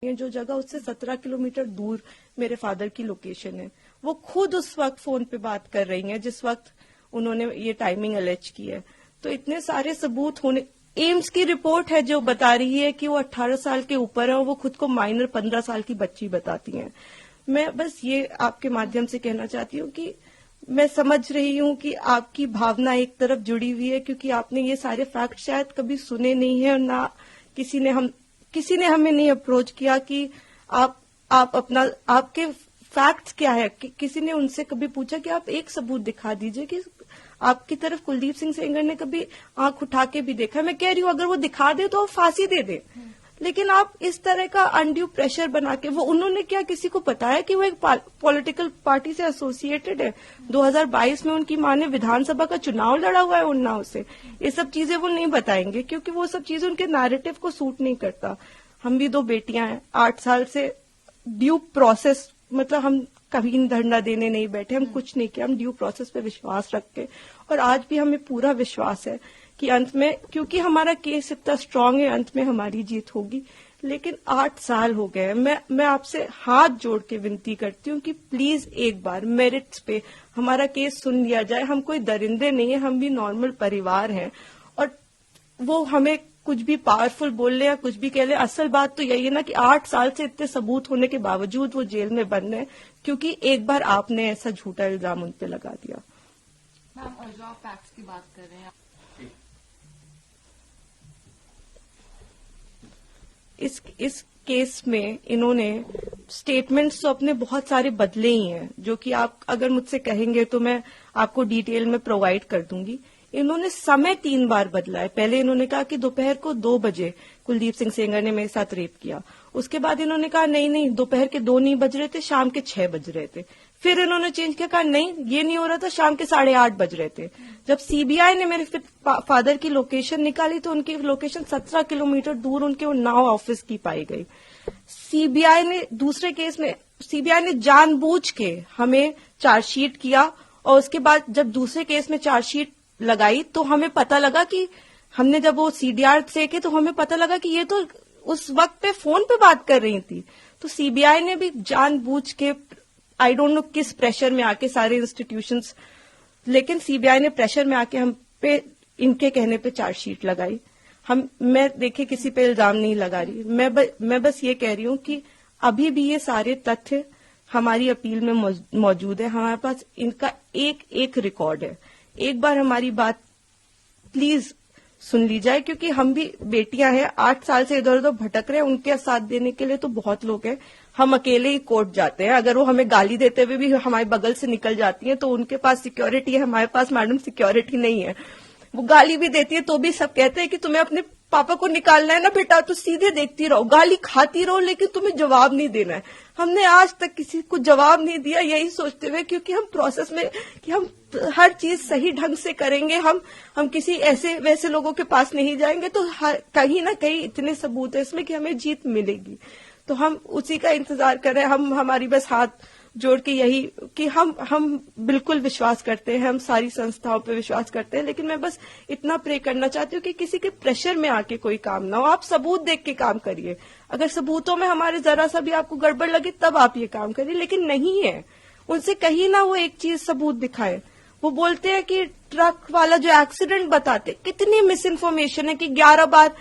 ये जो जगह उससे 17 किलोमीटर दूर मेरे फादर की लोकेशन है, वो खुद उस वक्त फोन पे बात कर रही हैं जिस वक्त उन्होंने ये टाइमिंग अलेज की है। तो इतने सारे सबूत होने, एम्स की रिपोर्ट है जो बता रही है कि वो 18 साल के ऊपर है और वो खुद को माइनर 15 साल की बच्ची बताती हैं। मैं बस ये आपके माध्यम से कहना चाहती हूँ कि मैं समझ रही हूँ कि आपकी भावना एक तरफ जुड़ी हुई है, क्योंकि आपने ये सारे फैक्ट शायद कभी सुने नहीं है और ना किसी ने हमें नहीं अप्रोच किया कि आप अपना आपके फैक्ट्स क्या है। किसी ने उनसे कभी पूछा कि आप एक सबूत दिखा दीजिए कि आपकी तरफ कुलदीप सिंह सेंगर ने कभी आंख उठा के भी देखा। मैं कह रही हूँ अगर वो दिखा दे तो फांसी दे दे, लेकिन आप इस तरह का अनड्यू प्रेशर बना के, वो उन्होंने क्या किसी को बताया कि वो एक पॉलिटिकल पार्टी से एसोसिएटेड है। 2022 में उनकी मां ने विधानसभा का चुनाव लड़ा हुआ है उन्नाव से। ये सब चीजें वो नहीं बताएंगे क्योंकि वो सब चीजें उनके नैरेटिव को सूट नहीं करता। हम भी 2 बेटियां हैं, 8 साल से ड्यू प्रोसेस, मतलब हम कभी धरना देने नहीं बैठे, हम कुछ नहीं किया, हम ड्यू प्रोसेस पे विश्वास रख के, और आज भी हमें पूरा विश्वास है कि अंत में, क्योंकि हमारा केस इतना स्ट्रांग है, अंत में हमारी जीत होगी। लेकिन 8 साल हो गए। मैं आपसे हाथ जोड़ के विनती करती हूँ कि प्लीज एक बार मेरिट्स पे हमारा केस सुन लिया जाए। हम कोई दरिंदे नहीं है, हम भी नॉर्मल परिवार हैं, और वो हमें कुछ भी पावरफुल बोल ले या कुछ भी कह ले, असल बात तो यही है ना कि 8 साल से इतने सबूत होने के बावजूद वो जेल में बंद है क्योंकि एक बार आपने ऐसा झूठा इल्जाम उन पे लगा दिया। मैम, और जो आप फैक्ट्स की बात कर रहे हैं, इस केस में इन्होंने स्टेटमेंट्स तो अपने बहुत सारे बदले ही हैं, जो कि आप अगर मुझसे कहेंगे तो मैं आपको डिटेल में प्रोवाइड कर दूंगी। इन्होंने समय 3 बार बदला है। पहले इन्होंने कहा कि दोपहर को 2 बजे कुलदीप सिंह सेंगर ने मेरे साथ रेप किया। उसके बाद इन्होंने कहा नहीं दोपहर के 2 नहीं बज रहे थे, शाम के 6 बज रहे थे। फिर इन्होंने चेंज किया, कहा नहीं ये नहीं हो रहा था, शाम के 8:30 बज रहे थे। जब सीबीआई ने मेरे फादर की लोकेशन निकाली तो उनकी लोकेशन 17 किलोमीटर दूर उनके उन्नाव ऑफिस की पाई गई। सीबीआई ने दूसरे केस में सीबीआई ने जानबूझ के हमें चार्जशीट किया, और उसके बाद जब दूसरे केस में चार्जशीट लगाई तो हमें पता लगा कि हमने जब वो सीडीआर देखे तो हमें पता लगा कि ये तो उस वक्त पे फोन पे बात कर रही थी। तो सीबीआई ने भी जानबूझ के, आई डोंट नो किस प्रेशर में आके, सारे इंस्टीट्यूशंस, लेकिन सीबीआई ने प्रेशर में आके हम पे, इनके कहने पे चार्जशीट लगाई। मैं देखिए किसी पे इल्जाम नहीं लगा रही, मैं बस ये कह रही हूं कि अभी भी ये सारे तथ्य हमारी अपील में मौजूद है। हमारे पास इनका एक रिकॉर्ड है। एक बार हमारी बात प्लीज सुन ली जाए, क्योंकि हम भी बेटियां हैं, 8 साल से इधर उधर भटक रहे हैं। उनके साथ देने के लिए तो बहुत लोग हैं। हम अकेले ही कोर्ट जाते हैं। अगर वो हमें गाली देते हुए भी हमारे बगल से निकल जाती हैं तो उनके पास सिक्योरिटी है, हमारे पास मैडम सिक्योरिटी नहीं है। वो गाली भी देती है तो भी सब कहते हैं कि तुम्हें अपने पापा को निकालना है ना बेटा, तो सीधे देखती रहो, गाली खाती रहो, लेकिन तुम्हें जवाब नहीं देना है। हमने आज तक किसी को जवाब नहीं दिया, यही सोचते हुए, क्योंकि हम प्रोसेस में कि हम हर चीज सही ढंग से करेंगे, हम किसी ऐसे वैसे लोगों के पास नहीं जाएंगे, तो कहीं ना कहीं इतने सबूत है इसमें कि हमें जीत मिलेगी। तो हम उसी का इंतजार कर रहे हैं। हमारी बस हाथ जोड़ के यही कि हम बिल्कुल विश्वास करते हैं, हम सारी संस्थाओं पे विश्वास करते हैं, लेकिन मैं बस इतना प्रे करना चाहती हूँ कि किसी के प्रेशर में आके कोई काम ना हो। आप सबूत देख के काम करिए। अगर सबूतों में हमारे जरा सा भी आपको गड़बड़ लगे तब आप ये काम करिए, लेकिन नहीं है। उनसे कहीं ना वो एक चीज सबूत दिखाए। वो बोलते हैं कि ट्रक वाला जो एक्सीडेंट बताते, कितनी मिस इन्फॉर्मेशन है कि 11 बार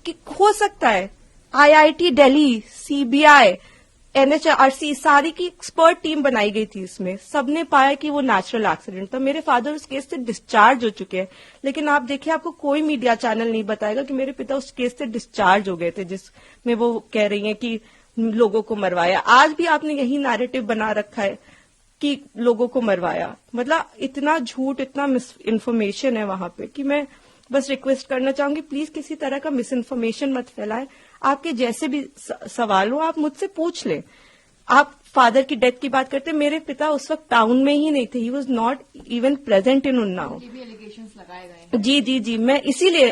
कि हो सकता है। IIT दिल्ली, सीबीआई, NHRC, सारी की एक्सपर्ट टीम बनाई गई थी। इसमें सबने पाया कि वो नेचुरल एक्सीडेंट था। मेरे फादर उस केस से डिस्चार्ज हो चुके हैं, लेकिन आप देखिए आपको कोई मीडिया चैनल नहीं बताएगा कि मेरे पिता उस केस से डिस्चार्ज हो गए थे, जिसमें वो कह रही हैं कि लोगों को मरवाया। आज भी आपने यही नैरेटिव बना रखा है कि लोगों को मरवाया। मतलब इतना झूठ, इतना मिस इन्फॉर्मेशन है वहां पे कि मैं बस रिक्वेस्ट करना चाहूंगी, प्लीज किसी तरह का मिस इन्फॉर्मेशन मत फैलाएं। आपके जैसे भी सवाल हो आप मुझसे पूछ लें। आप फादर की डेथ की बात करते, मेरे पिता उस वक्त टाउन में ही नहीं थे। He was not even present in Unnao. Allegations लगाए गए। जी, मैं इसीलिए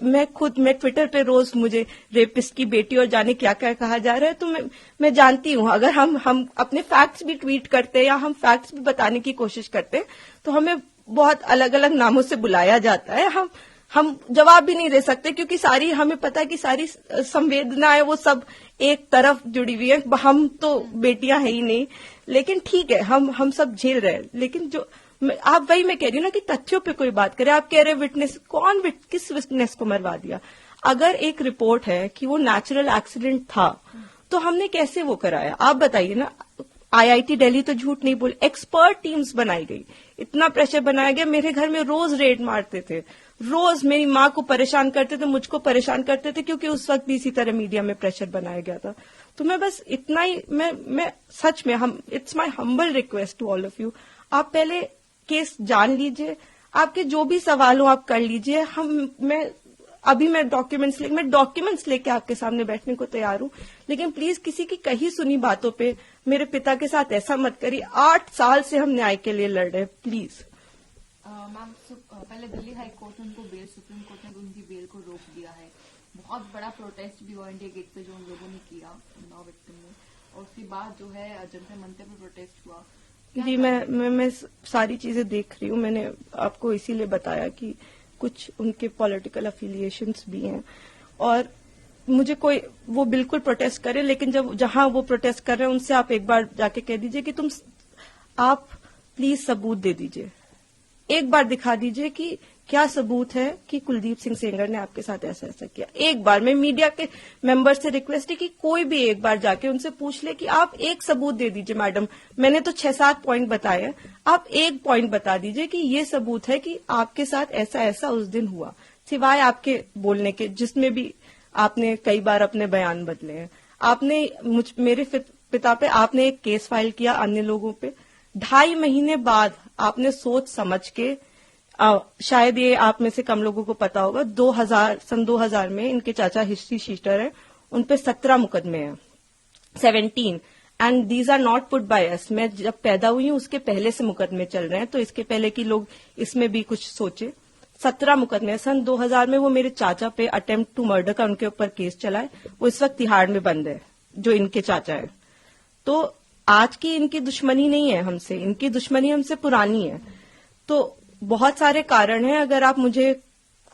मैं ट्विटर पे रोज मुझे रेपिस्ट की बेटी और जाने क्या क्या कहा जा रहा है, तो मैं जानती हूँ। अगर हम अपने फैक्ट्स भी ट्वीट करते या हम फैक्ट्स भी बताने की कोशिश करते तो हमें बहुत अलग अलग नामों से बुलाया जाता है। हम जवाब भी नहीं दे सकते क्योंकि सारी हमें पता है कि सारी संवेदनाएं वो सब एक तरफ जुड़ी हुई है। हम तो बेटियां है ही नहीं, लेकिन ठीक है हम सब झेल रहे हैं। लेकिन जो आप वही मैं कह रही हूँ ना कि तथ्यों पे कोई बात करे। आप कह रहे विटनेस, किस विटनेस को मरवा दिया? अगर एक रिपोर्ट है कि वो नेचुरल एक्सीडेंट था तो हमने कैसे वो कराया? आप बताइए ना। आईआईटी दिल्ली तो झूठ नहीं बोल, एक्सपर्ट टीम्स बनाई गई, इतना प्रेशर बनाया गया। मेरे घर में रोज रेड मारते थे, रोज मेरी माँ को परेशान करते थे, मुझको परेशान करते थे, क्योंकि उस वक्त भी इसी तरह मीडिया में प्रेशर बनाया गया था। तो मैं बस इतना ही, मैं सच में it's my humble request to all of you, आप पहले केस जान लीजिए, आपके जो भी सवाल हो आप कर लीजिए। मैं डॉक्यूमेंट्स लेके आपके सामने बैठने को तैयार हूं, लेकिन प्लीज किसी की कही सुनी बातों पे मेरे पिता के साथ ऐसा मत करिए। 8 साल से हम न्याय के लिए लड़ रहे हैं, प्लीज। मैम पहले दिल्ली हाई कोर्ट ने उनको बेल, सुप्रीम कोर्ट ने उनकी बेल को रोक दिया है। बहुत बड़ा प्रोटेस्ट भी हुआ इंडिया गेट पे जो उन लोगों ने किया 9 विक्टिम ने, और उसके बाद जो है जंतर मंतर पे प्रोटेस्ट हुआ। जी मैं सारी चीजें देख रही हूँ। मैंने आपको इसीलिए बताया कि कुछ उनके पॉलिटिकल अफिलिएशंस भी हैं, और मुझे कोई वो बिल्कुल प्रोटेस्ट करे, लेकिन जहां वो प्रोटेस्ट कर रहे हैं उनसे आप एक बार जाके कह दीजिए कि आप प्लीज सबूत दे दीजिए, एक बार दिखा दीजिए कि क्या सबूत है कि कुलदीप सिंह सेंगर ने आपके साथ ऐसा ऐसा किया। एक बार मैं मीडिया के मेंबर से रिक्वेस्ट है कि कोई भी एक बार जाके उनसे पूछ ले कि आप एक सबूत दे दीजिए। मैडम, मैंने तो 6-7 पॉइंट बताए हैं, आप एक पॉइंट बता दीजिए कि ये सबूत है कि आपके साथ ऐसा ऐसा उस दिन हुआ, सिवाय आपके बोलने के, जिसमें भी आपने कई बार अपने बयान बदले हैं। आपने मेरे पिता पे आपने एक केस फाइल किया, अन्य लोगों पे 2.5 महीने बाद आपने सोच समझ के, शायद ये आप में से कम लोगों को पता होगा, सन 2000 में इनके चाचा हिस्ट्री शीटर हैं, उनपे 17 मुकदमे हैं, 17, and these are not put by us. मैं जब पैदा हुई हूं उसके पहले से मुकदमे चल रहे हैं, तो इसके पहले कि लोग इसमें भी कुछ सोचे। 17 मुकदमे सन 2000 में वो मेरे चाचा पे अटेम्प्ट टू मर्डर का उनके ऊपर केस चला है, वो इस वक्त तिहाड़ में बंद है, जो इनके चाचा है। तो आज की इनकी दुश्मनी नहीं है हमसे, इनकी दुश्मनी हमसे पुरानी है। तो बहुत सारे कारण हैं। अगर आप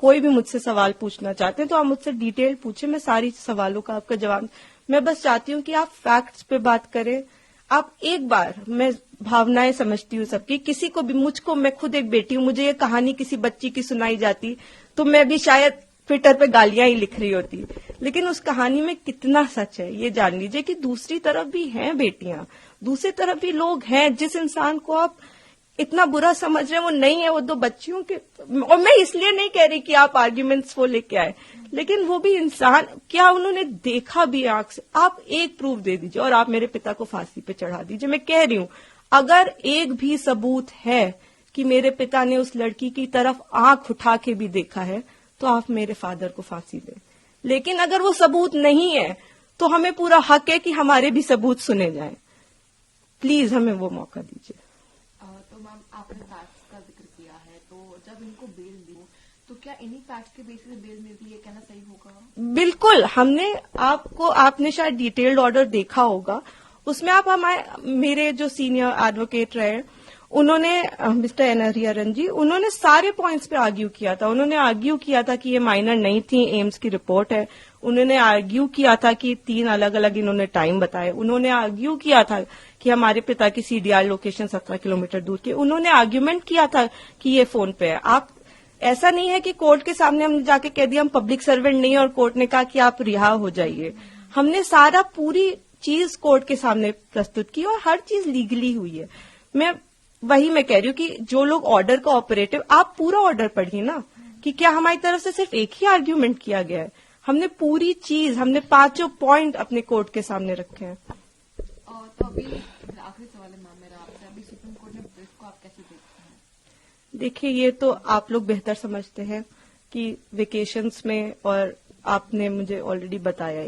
कोई भी मुझसे सवाल पूछना चाहते हैं तो आप मुझसे डिटेल पूछे, मैं सारी सवालों का आपका जवाब। मैं बस चाहती हूँ कि आप फैक्ट्स पे बात करें। आप एक बार, मैं भावनाएं समझती हूँ सबकी, किसी को भी, मैं खुद एक बेटी हूँ, मुझे ये कहानी किसी बच्ची की सुनाई जाती तो मैं भी शायद ट्विटर पे गालियां ही लिख रही होती, लेकिन उस कहानी में कितना सच है ये जान लीजिए कि दूसरी तरफ भी हैं बेटियां, दूसरी तरफ भी लोग हैं। जिस इंसान को आप इतना बुरा समझ रहे हैं वो नहीं है, वो 2 बच्चियों के, और मैं इसलिए नहीं कह रही कि आप आर्ग्यूमेंट्स वो लेके आए, लेकिन वो भी इंसान, क्या उन्होंने देखा भी आंख से? आप एक प्रूफ दे दीजिए और आप मेरे पिता को फांसी पे चढ़ा दीजिए। मैं कह रही हूं, अगर एक भी सबूत है कि मेरे पिता ने उस लड़की की तरफ आंख उठा के भी देखा है तो आप मेरे फादर को फांसी दें। लेकिन अगर वो सबूत नहीं है तो हमें पूरा हक है कि हमारे भी सबूत सुने जाएं। प्लीज हमें वो मौका दीजिए। तो मैम, आपने फैक्ट्स का जिक्र किया है, तो जब इनको बेल दी तो क्या इन्हीं फैक्ट्स के बेसिस पे बेल मिलती है, कहना सही होगा? बिल्कुल। आपने शायद डिटेल्ड ऑर्डर देखा होगा, उसमें मेरे जो सीनियर एडवोकेट रहे, उन्होंने, मिस्टर एन हरिहरन जी, उन्होंने सारे पॉइंट्स पे आर्ग्यू किया था। उन्होंने आर्ग्यू किया था कि ये माइनर नहीं थी, एम्स की रिपोर्ट है। उन्होंने आर्ग्यू किया था कि 3 अलग अलग इन्होंने टाइम बताए। उन्होंने आर्ग्यू किया था कि हमारे पिता की सीडीआर लोकेशन 17 किलोमीटर दूर की। उन्होंने आर्ग्यूमेंट किया था कि ये फोन पे है। आप, ऐसा नहीं है कि कोर्ट के सामने हमने जाके कह दिया हम पब्लिक सर्वेंट नहीं, और कोर्ट ने कहा कि आप रिहा हो जाइए। हमने पूरी चीज कोर्ट के सामने प्रस्तुत की और हर चीज लीगली हुई है। मैं कह रही हूँ कि जो लोग ऑर्डर का ऑपरेटिव, आप पूरा ऑर्डर पढ़िए ना, कि क्या हमारी तरफ से सिर्फ एक ही आर्ग्यूमेंट किया गया है। हमने पूरी चीज, हमने 5 पॉइंट अपने कोर्ट के सामने रखे हैं। तो अभी आखिरी सवाल है मैम मेरा आपसे, अभी सुप्रीम कोर्ट ने प्रेस को आप कैसे देखते हैं? देखिए, ये तो आप लोग बेहतर समझते हैं कि वेकेशंस में, और आपने मुझे ऑलरेडी बताया ही